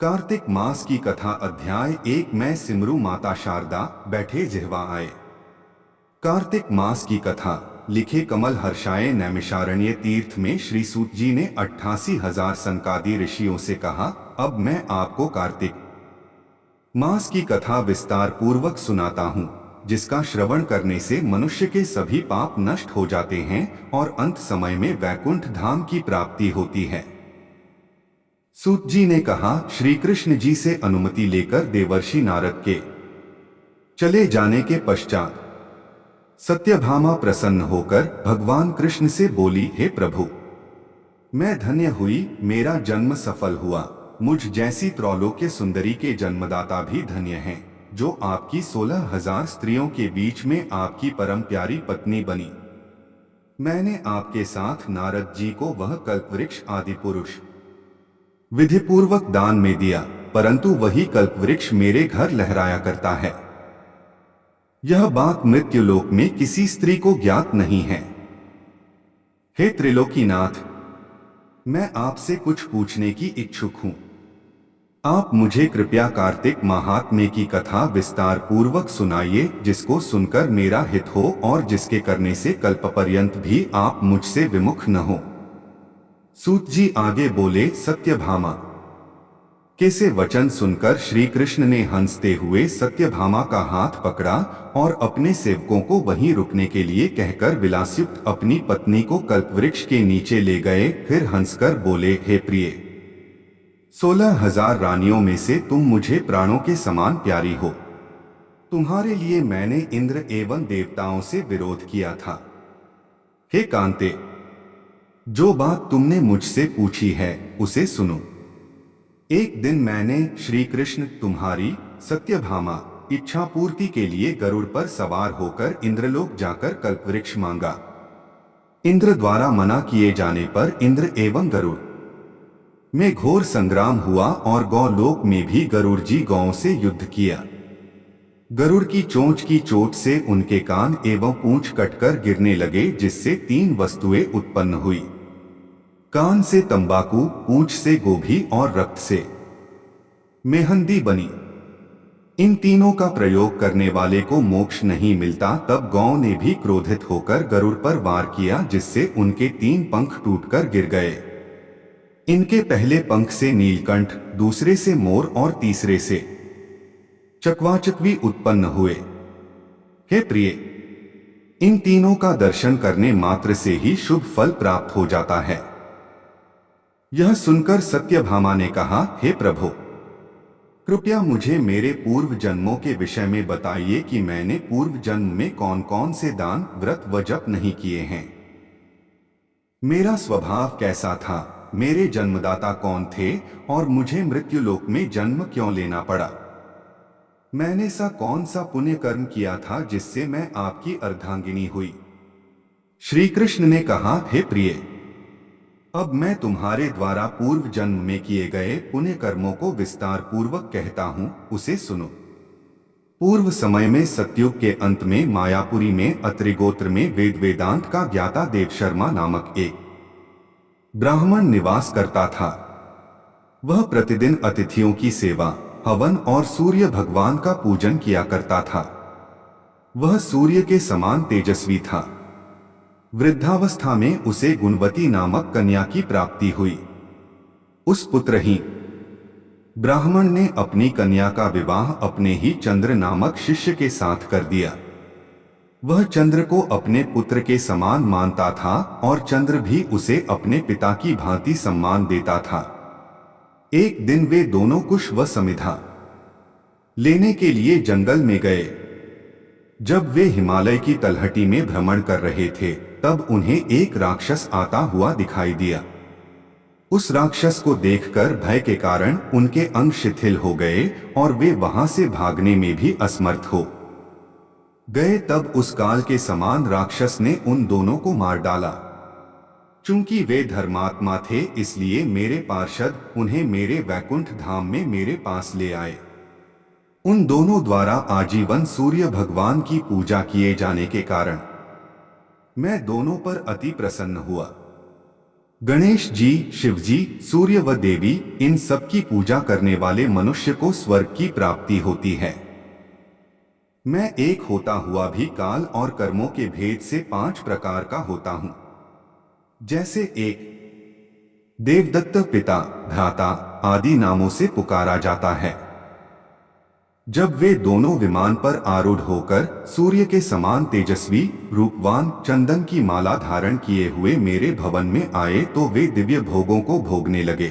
कार्तिक मास की कथा अध्याय 1 मैं सिमरू माता शारदा बैठे जिह्वा आए। कार्तिक मास की कथा लिखे कमल हर्षाय नैमिषारण्य तीर्थ में श्री सूत जी ने 88,000 सनकादि ऋषियों से कहा, अब मैं आपको कार्तिक मास की कथा विस्तार पूर्वक सुनाता हूँ, जिसका श्रवण करने से मनुष्य के सभी पाप नष्ट हो जाते हैं और अंत समय में वैकुंठ धाम की प्राप्ति होती है। सूत जी ने कहा, श्री कृष्ण जी से अनुमति लेकर देवर्षि नारद के चले जाने के पश्चात सत्यभामा प्रसन्न होकर भगवान कृष्ण से बोली, हे प्रभु, मैं धन्य हुई, मेरा जन्म सफल हुआ। मुझ जैसी त्रैलोक्य सुंदरी के जन्मदाता भी धन्य हैं, जो आपकी 16,000 स्त्रियों के बीच में आपकी परम प्यारी पत्नी बनी। मैंने आपके साथ नारद जी को वह कल्पवृक्ष आदि पुरुष विधिपूर्वक दान में दिया, परंतु वही कल्पवृक्ष मेरे घर लहराया करता है। यह बात मृत्युलोक में किसी स्त्री को ज्ञात नहीं है। हे त्रिलोकीनाथ, मैं आपसे कुछ पूछने की इच्छुक हूं। आप मुझे कृपया कार्तिक महात्म्य की कथा विस्तार पूर्वक सुनाइए, जिसको सुनकर मेरा हित हो और जिसके करने से कल्पपर्यंत भी आप मुझसे विमुख न हो। सूत जी आगे बोले, सत्यभामा के से वचन सुनकर श्री कृष्ण ने हंसते हुए सत्यभामा का हाथ पकड़ा और अपने सेवकों को वहीं रुकने के लिए कहकर विलासयुक्त अपनी पत्नी को कल्पवृक्ष के नीचे ले गए। फिर हंसकर बोले, हे प्रिय, 16,000 रानियों में से तुम मुझे प्राणों के समान प्यारी हो। तुम्हारे लिए मैंने इंद्र एवं देवताओं से विरोध किया था। हे कांते, जो बात तुमने मुझसे पूछी है उसे सुनो। एक दिन मैंने श्री कृष्ण तुम्हारी सत्यभामा इच्छा पूर्ति के लिए गरुड़ पर सवार होकर इंद्रलोक जाकर कल्पवृक्ष मांगा। इंद्र द्वारा मना किए जाने पर इंद्र एवं गरुड़ में घोर संग्राम हुआ और गौलोक में भी गरुड़ जी गौओं से युद्ध किया। गरुड़ की चोंच की चोट से उनके कान एवं पूंछ कटकर गिरने लगे, जिससे 3 वस्तुएं उत्पन्न हुई। कान से तंबाकू, पूंछ से गोभी और रक्त से मेहंदी बनी। इन तीनों का प्रयोग करने वाले को मोक्ष नहीं मिलता। तब गौ ने भी क्रोधित होकर गरुड़ पर वार किया, जिससे उनके 3 पंख टूटकर गिर गए। इनके पहले पंख से नीलकंठ, दूसरे से मोर और तीसरे से चकवाचकवी उत्पन्न हुए। हे प्रिय, इन तीनों का दर्शन करने मात्र से ही शुभ फल प्राप्त हो जाता है। यह सुनकर सत्यभामा ने कहा, हे प्रभु, कृपया मुझे मेरे पूर्व जन्मों के विषय में बताइए कि मैंने पूर्व जन्म में कौन कौन से दान, व्रत व जप नहीं किए हैं। मेरा स्वभाव कैसा था, मेरे जन्मदाता कौन थे और मुझे मृत्युलोक में जन्म क्यों लेना पड़ा। मैंने कौन सा पुण्य कर्म किया था जिससे मैं आपकी अर्धांगिनी हुई। श्री कृष्ण ने कहा, हे प्रिय, अब मैं तुम्हारे द्वारा पूर्व जन्म में किए गए पुण्य कर्मों को विस्तार पूर्वक कहता हूं, उसे सुनो। पूर्व समय में सतयुग के अंत में मायापुरी में अत्रि गोत्र में वेद वेदांत का ज्ञाता देव शर्मा नामक एक ब्राह्मण निवास करता था। वह प्रतिदिन अतिथियों की सेवा, हवन और सूर्य भगवान का पूजन किया करता था। वह सूर्य के समान तेजस्वी था। वृद्धावस्था में उसे गुणवती नामक कन्या की प्राप्ति हुई। उस पुत्रहीन ब्राह्मण ने अपनी कन्या का विवाह अपने ही चंद्र नामक शिष्य के साथ कर दिया। वह चंद्र को अपने पुत्र के समान मानता था और चंद्र भी उसे अपने पिता की भांति सम्मान देता था। एक दिन वे दोनों कुश व समिधा लेने के लिए जंगल में गए। जब वे हिमालय की तलहटी में भ्रमण कर रहे थे, तब उन्हें एक राक्षस आता हुआ दिखाई दिया। उस राक्षस को देखकर भय के कारण उनके अंग शिथिल हो गए और वे वहां से भागने में भी असमर्थ हो गए। तब उस काल के समान राक्षस ने उन दोनों को मार डाला। चूंकि वे धर्मात्मा थे, इसलिए मेरे पार्षद उन्हें मेरे वैकुंठ धाम में मेरे पास ले आए। उन दोनों द्वारा आजीवन सूर्य भगवान की पूजा किए जाने के कारण मैं दोनों पर अति प्रसन्न हुआ। गणेश जी, शिव जी, सूर्य व देवी, इन सब की पूजा करने वाले मनुष्य को स्वर्ग की प्राप्ति होती है। मैं एक होता हुआ भी काल और कर्मों के भेद से 5 प्रकार का होता हूं। जैसे एक देवदत्त, पिता, भ्राता आदि नामों से पुकारा जाता है। जब वे दोनों विमान पर आरूढ़ होकर सूर्य के समान तेजस्वी, रूपवान, चंदन की माला धारण किए हुए मेरे भवन में आए तो वे दिव्य भोगों को भोगने लगे।